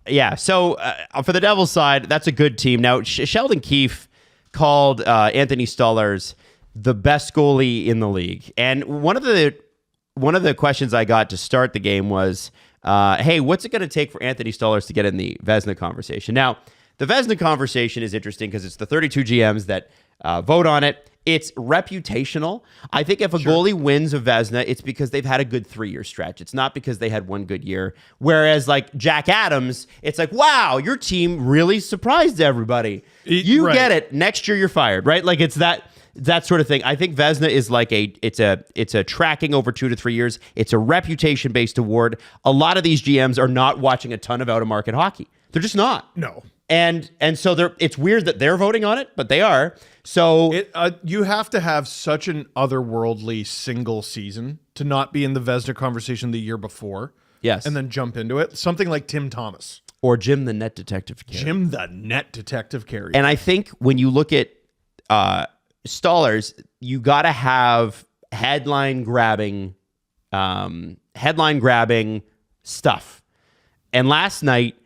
Yeah, so for the Devils side, that's a good team. Now, Sheldon Keefe called Anthony Stolarz the best goalie in the league. And one of the questions I got to start the game was, hey, what's it going to take for Anthony Stolarz to get in the Vezina conversation? Now, the Vezina conversation is interesting because it's the 32 GMs that vote on it. It's reputational. I think if a goalie wins a Vezina, it's because they've had a good 3-year stretch. It's not because they had one good year. Whereas like Jack Adams, it's like, wow, your team really surprised everybody. You get it. Next year you're fired, right? Like it's that sort of thing. I think Vezina is like it's a tracking over 2 to 3 years. It's a reputation based award. A lot of these GMs are not watching a ton of out of market hockey. They're just not. No. And so it's weird that they're voting on it, but they are. So you have to have such an otherworldly single season to not be in the Vezina conversation the year before. Yes. And then jump into it. Something like Tim Thomas. Or Jim the Net Detective Carey. Jim the Net Detective Carey. And I think when you look at Stolarz, you got to have headline grabbing stuff. And last night,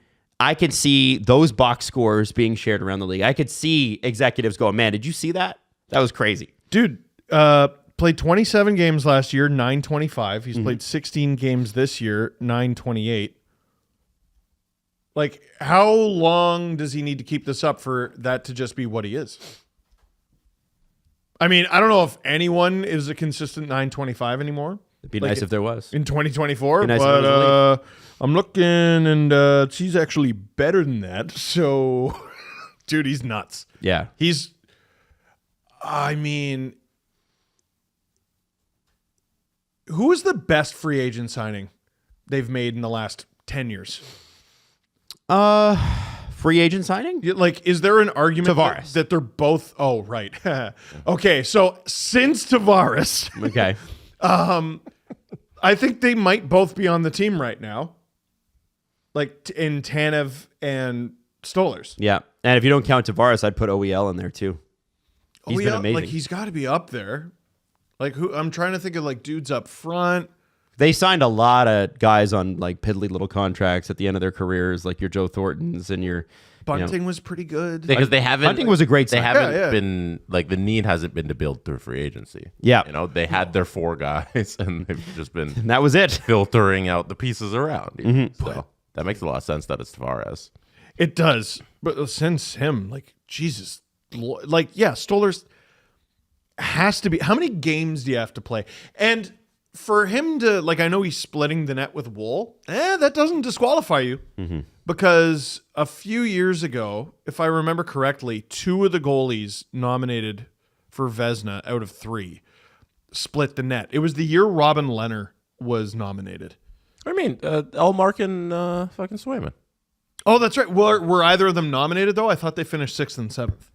I could see those box scores being shared around the league. I could see executives going, man, did you see that? That was crazy. Dude, played 27 games last year, 925. He's played 16 games this year, 928. Like, how long does he need to keep this up for that to just be what he is? I mean, I don't know if anyone is a consistent 925 anymore. It'd be nice if there was. In 2024, nice but I'm looking, and he's actually better than that. So, dude, he's nuts. Yeah. I mean, who is the best free agent signing they've made in the last 10 years? Free agent signing? Like, is there an argument Tavares. that they're both? Oh, right. Okay, so since Tavares, Okay. I think they might both be on the team right now, like in Tanev and Stolarz. Yeah. And if you don't count Tavares, I'd put OEL in there too. He's been amazing. Like, he's got to be up there. Like, who? I'm trying to think of like dudes up front. They signed a lot of guys on like piddly little contracts at the end of their careers, like your Joe Thorntons and your Bunting was pretty good. Because they haven't. Bunting was a great They sign. haven't been like the need hasn't been to build through free agency. Yeah. You know, they had their 4 guys and they've just been And that was it. filtering out the pieces around. So that makes a lot of sense that it's Tavares. It does, but since him, like Jesus, like yeah, Stolarz has to be. How many games do you have to play? And for him to like, I know he's splitting the net with Wool. That doesn't disqualify you because a few years ago, if I remember correctly, 2 of the goalies nominated for Vezina out of 3 split the net. It was the year Robin Lehner was nominated. I mean, Elmark and fucking Swayman. Oh, that's right. Were either of them nominated though? I thought they finished 6th and 7th.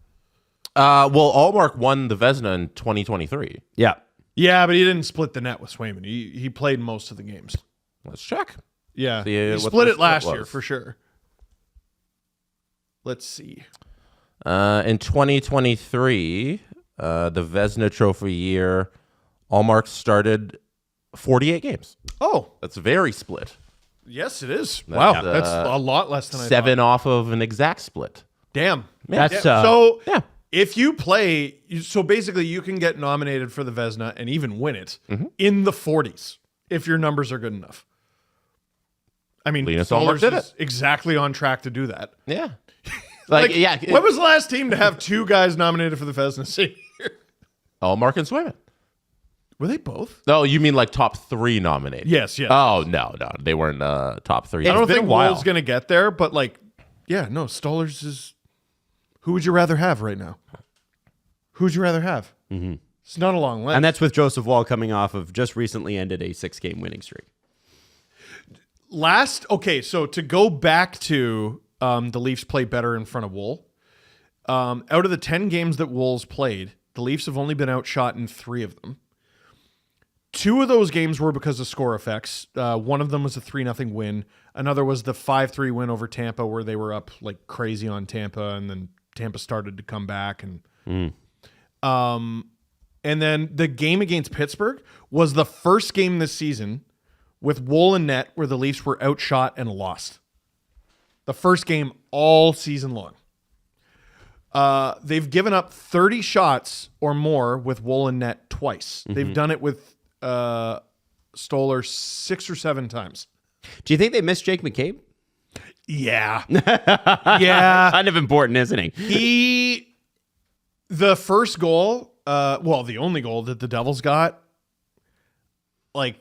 Well, Allmark won the Vezina in 2023. Yeah. Yeah, but he didn't split the net with Swayman. He played most of the games. Let's check. Yeah, See, he what split the it last split year was. for sure. Let's see. In 2023, the Vezina Trophy year, Allmark started 48 games. Oh, That's very split. yes, it is. Wow, That's, that's a lot less than I 7 thought. off of an exact split. Damn. That's So Yeah. if you play, so basically you can get nominated for the Vezina and even win it in the 40s if your numbers are good enough. I mean, Linus Allmark Stolarz did is exactly on track to do that. Yeah. Like, yeah. When was the last team to have 2 guys nominated for the Vezina same year? Allmark and Swayman. Were they both? No, you mean like top 3 nominated? Yes, yes. Oh, no. They weren't top 3. I don't been think a while. Wool's going to get there, but like, yeah, no, Stolarz is. Who would you rather have right now? Who would you rather have? It's not a long list. And that's with Joseph Wall coming off of just recently ended a 6-game winning streak. Okay, so to go back to the Leafs play better in front of Wool, out of the 10 games that Wool's played, the Leafs have only been outshot in 3 of them. 2 of those games were because of score effects. One of them was a 3-0 win. Another was the 5-3 win over Tampa where they were up like crazy on Tampa and then Tampa started to come back. And then the game against Pittsburgh was the first game this season with Wool and net where the Leafs were outshot and lost. The first game all season long. They've given up 30 shots or more with Woolen net twice. They've done it with Stolarz 6 or 7 times. Do you think they missed Jake McCabe? Yeah. Yeah. Kind of important, isn't he? The first goal, the only goal that the Devils got, like,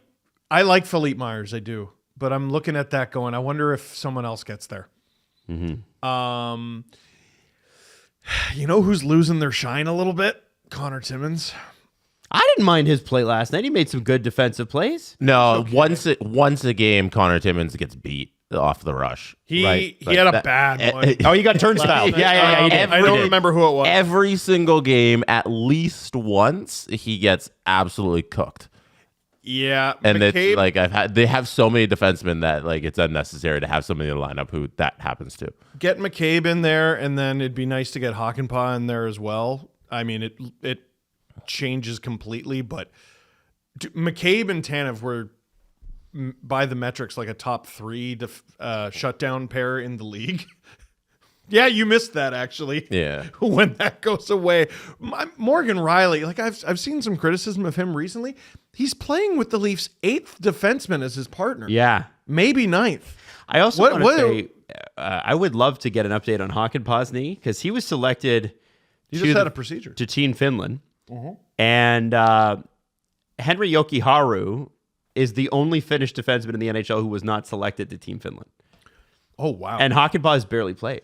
I like Philippe Myers, I do. But I'm looking at that going, I wonder if someone else gets there. Mm-hmm. You know who's losing their shine a little bit? Connor Timmins. I didn't mind his play last night. He made some good defensive plays. No, once a game, Connor Timmins gets beat off the rush. He Like had a bad one. Oh, he got turnstile. Yeah. He did. I don't remember who it was. Every single game, at least once, he gets absolutely cooked. Yeah, And McCabe, it's like they have so many defensemen that like it's unnecessary to have somebody in the lineup who that happens to. get McCabe in there, and then it'd be nice to get Hakanpää in there as well. I mean, it changes completely, but McCabe and Tanev were, by the metrics, like a top 3 shutdown pair in the league. Yeah, you missed that actually. Yeah. When that goes away, Morgan Riley, like I've seen some criticism of him recently. He's playing with the Leafs' 8th defenseman as his partner. Yeah. Maybe 9th. I also want to say I would love to get an update on Hakanpää's knee because he was selected He just had a procedure. to Team Finland. And Henri Jokiharju is the only Finnish defenseman in the NHL who was not selected to Team Finland. Oh, wow. And Hakanpää has barely played.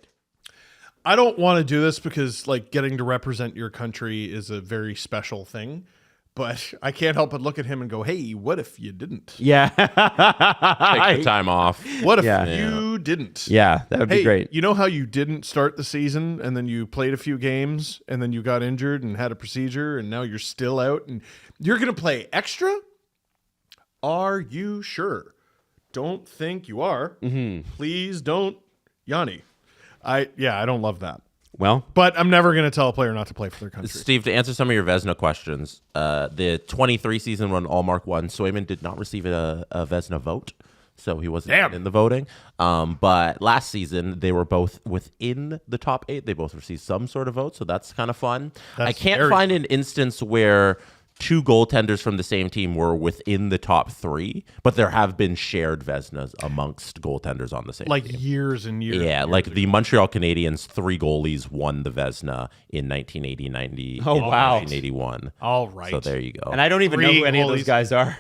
I don't want to do this because like getting to represent your country is a very special thing, but I can't help but look at him and go, hey, what if you didn't? Yeah. Take the time off. What if Yeah. you didn't? Yeah, that would be Hey, great. you know how you didn't start the season and then you played a few games and then you got injured and had a procedure and now you're still out and you're going to play extra? Are you sure? Don't think you are. Please don't, Yanni. I don't love that. Well, But I'm never going to tell a player not to play for their country. Steve, to answer some of your Vezina questions, the 23 season when Allmark won, Swayman did not receive a Vezina vote, so he wasn't in the voting. But last season, they were both within the top 8. They both received some sort of vote, so that's kind of fun. I can't find an instance where 2 goaltenders from the same team were within the top 3, but there have been shared Vezinas amongst goaltenders on the same Like team. years and years. Yeah, and like years the Montreal Canadiens, 3 goalies won the Vezina in 1980, 90, Oh, and wow. 1981. All right. So there you go. and I don't even know 3 who any of those goalies. guys are.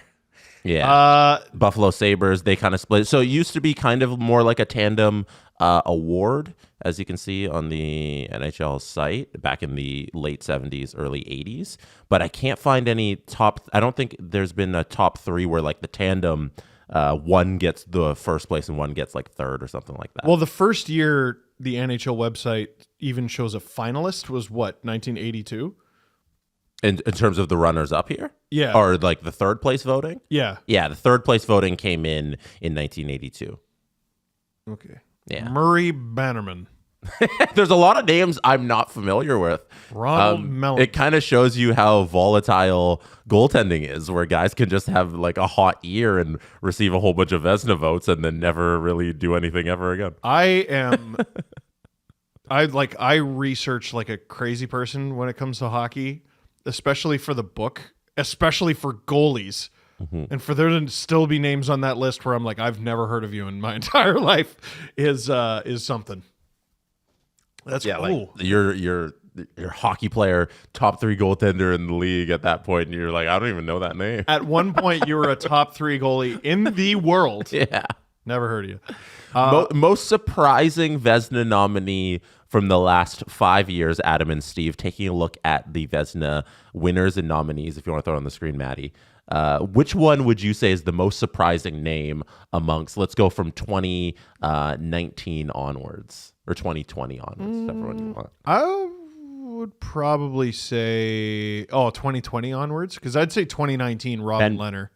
Yeah. Buffalo Sabres, they kind of split. So it used to be kind of more like a tandem award, as you can see on the NHL site back in the late 70s, early 80s. But I can't find any top. I don't think there's been a top 3 where like the tandem, one gets the first place and one gets like third or something like that. Well, the first year the NHL website even shows a finalist was what, 1982? in terms of the runners up here? Yeah. Or like the third place voting? Yeah. Yeah, the third place voting came in 1982. Okay. Yeah. Murray Bannerman. There's a lot of names I'm not familiar with. Ronald Mellon. It kind of shows you how volatile goaltending is, where guys can just have like a hot year and receive a whole bunch of Vezina votes and then never really do anything ever again. I research like a crazy person when it comes to hockey, especially for the book, especially for goalies. And for there to still be names on that list where I'm like, I've never heard of you in my entire life is something. That's cool. Like your hockey player, top 3 goaltender in the league at that point, and you're like, I don't even know that name. At one point, you were a top 3 goalie in the world. Yeah. Never heard of you. Most surprising Vezina nominee from the last 5 years, Adam and Steve, taking a look at the Vezina winners and nominees, if you want to throw it on the screen, Maddie. Which one would you say is the most surprising name amongst, let's go from 2019 onwards, or 2020 onwards, whichever one you want. I would probably say, 2020 onwards, because I'd say 2019 Robin Leonard.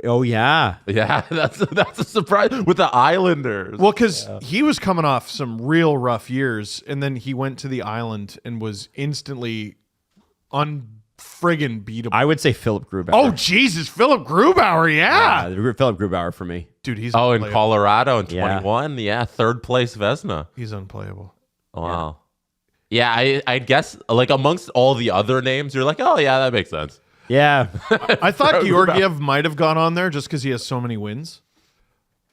Oh, yeah. Yeah, that's a surprise with the Islanders. Well, because he was coming off some real rough years, and then he went to the island and was instantly unfriggin' beatable. I would say Philip Grubauer. Oh, Jesus, Philip Grubauer, yeah. Philip Grubauer for me. Dude, he's Oh, in unplayable. Colorado in Yeah. 21. Yeah, third place Vezina. He's unplayable. Wow. Yeah, I guess like amongst all the other names, you're like, oh yeah, that makes sense. Yeah. I thought Georgiev might have gone on there just because he has so many wins.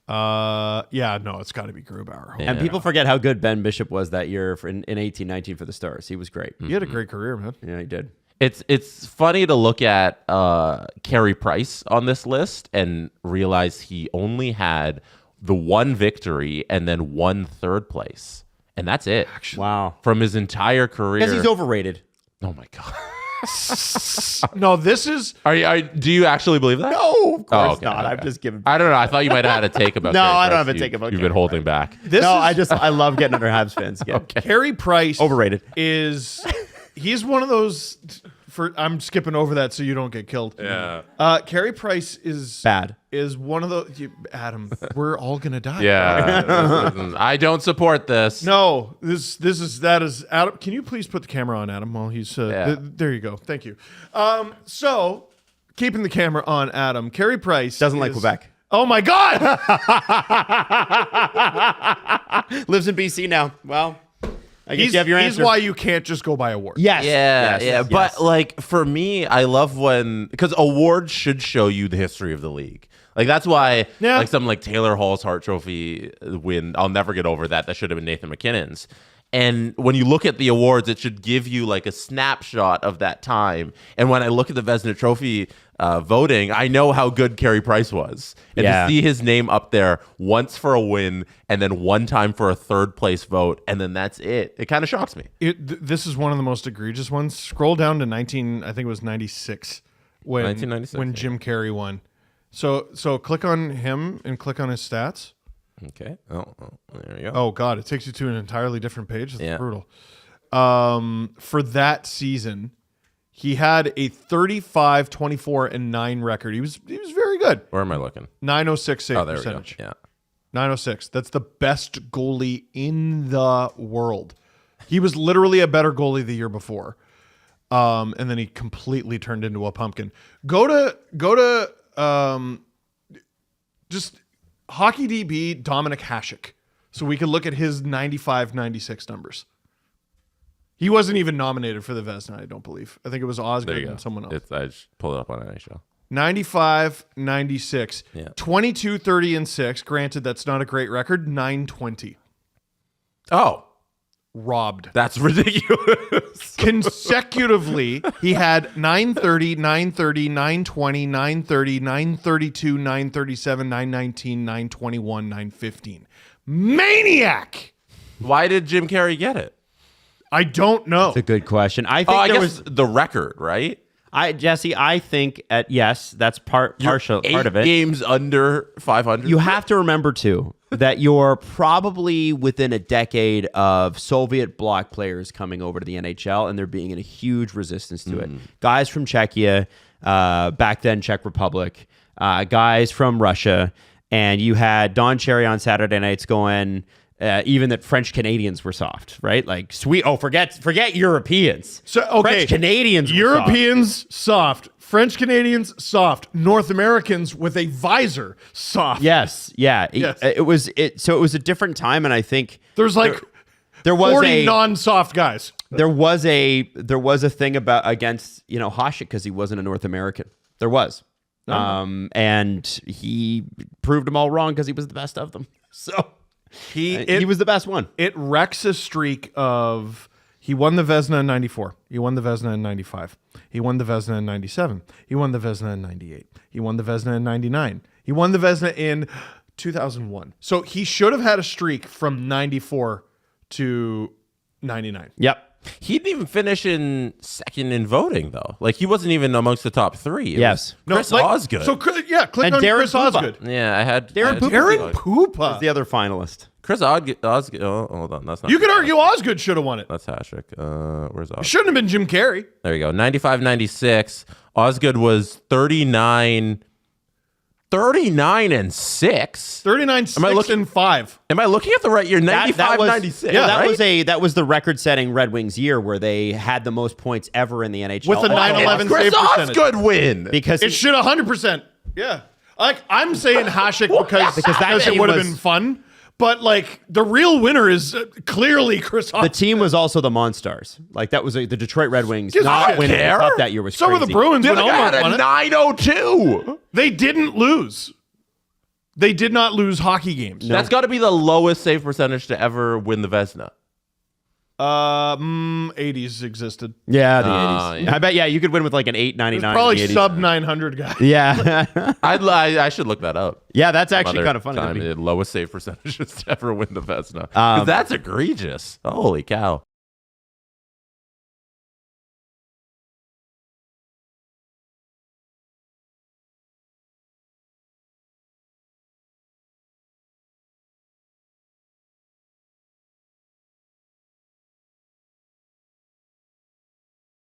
Yeah, no, it's got to be Grubauer. And people forget how good Ben Bishop was that year in 18-19 for the Stars. He was great. He had a great career, man. Yeah, he did. It's funny to look at Carey Price on this list and realize he only had the one victory and then one third place. And that's it. Wow. From his entire career. Because he's overrated. Oh my God. No, this is Do you actually believe that? No, of course okay, not. okay. I'm just giving. I don't know. I thought you might have had a take about No, Carey I don't Price. have a take about You've Carey been holding back. this. No, is, I love getting under Habs fans again. Okay. Carey Price Overrated. He's one of those. I'm skipping over that so you don't get killed. Yeah. Carey Price is Bad. Is one of those. Adam, we're all gonna die. Yeah. I don't support this. No, that is Adam. Can you please put the camera on Adam while he's Yeah. there you go. Thank you. So keeping the camera on Adam, Carey Price Doesn't like is- Quebec. Oh my God! Lives in BC now. Well, I guess you have your he's answer. why you can't just go by award. Yes. Yeah, Yes. yeah. Yes. But like for me, I love when because awards should show you the history of the league. Like that's why Yeah. like something like Taylor Hall's Hart Trophy win, I'll never get over that. That should have been Nathan McKinnon's. And when you look at the awards, it should give you like a snapshot of that time. And when I look at the Vezina Trophy voting, I know how good Carey Price was. And Yeah. to see his name up there once for a win and then one time for a third place vote, and then that's it. It kind of shocks me. This is one of the most egregious ones. Scroll down to 19. I think it was 96 when 1996, when yeah. Jim Carey won. So click on him and click on his stats. Okay. Oh, there you go. Oh God, it takes you to an entirely different page. That's Yeah. brutal. For that season, he had a 35, 24, and 9 record. He was very good. Where am I looking? 906 save Oh, there we go. percentage. Yeah. 906. That's the best goalie in the world. He was literally a better goalie the year before. And then he completely turned into a pumpkin. Go to just Hockey DB Dominic Hasek. So we could look at his 95, 96 numbers. He wasn't even nominated for the Vezina, I don't believe. I think it was There Osgood you go. and someone else. I just pulled it up on NHL. 95, 96, Yeah. 22, 30, and 6. Granted, that's not a great record. 920. Oh, Robbed. that's ridiculous. Consecutively, he had 930, 930, 920, 930, 932, 937, 919, 921, 915. Maniac! Why did Jim Carrey get it? I don't know. It's a good question. I think Oh, I there guess was. the record, right? Jesse, I think yes, that's partial part of it. Games under 500. You have to remember too that you're probably within a decade of Soviet bloc players coming over to the NHL, and there being a huge resistance to it. Guys from Czechia, back then Czech Republic, guys from Russia, and you had Don Cherry on Saturday nights going. Even that French Canadians were soft, right? Like sweet. Oh, forget Europeans. So okay, French Canadians, were soft. Europeans soft, French Canadians soft, North Americans with a visor soft. Yes, yeah. Yes. It was a different time, and I think There's like there was 40 non-soft guys. there was a thing against Hasek because he wasn't a North American. There was, and he proved them all wrong because he was the best of them. So he was the best one. It wrecks a streak of he won the Vezina in 94. He won the Vezina in 95. He won the Vezina in 97. He won the Vezina in 98. He won the Vezina in 99. He won the Vezina in 2001. So he should have had a streak from 94 to 99. Yep. He didn't even finish in second in voting, though. Like, he wasn't even amongst the top three. It Yes. was Chris like, Osgood. So yeah, click And on Darren Chris Pupa. Osgood. yeah, I had Darren Pupa. Darren Pupa. The other finalist. Chris Osgood. Oh, hold on. That's not. You could argue Osgood should have won it. That's Hasek. Where's Osgood? Shouldn't have been Jim Carey. There you go. 95, 96. Osgood was 39 and 6. 39, 6, I looking- and 5. Am I looking at the right year? 95, 96. Yeah, right? that was the record-setting Red Wings year where they had the most points ever in the NHL With a all 9/11 time. Chris save percentage. Osgood win. because It should 100%. Yeah. Like, I'm saying Hasek because it would have been fun. But, like, the real winner is clearly Chris Hasek. The team was also the Monstars. Like, that was the Detroit Red Wings Just not winning the care. cup that year was So crazy. were the Bruins when Dude, I Omar had won a it. 902. They didn't lose. They did not lose hockey games. That's got to be the lowest save percentage to ever win the Vezina. 80s existed. Yeah, the 80s. yeah. I bet, you could win with like an 899 Probably in the 80s. sub 900 guy. Yeah. I should look that up. Yeah, that's actually Other kind of funny. time, That'd be- the lowest save percentages to ever win the Vezina. 'Cause that's egregious. Holy cow.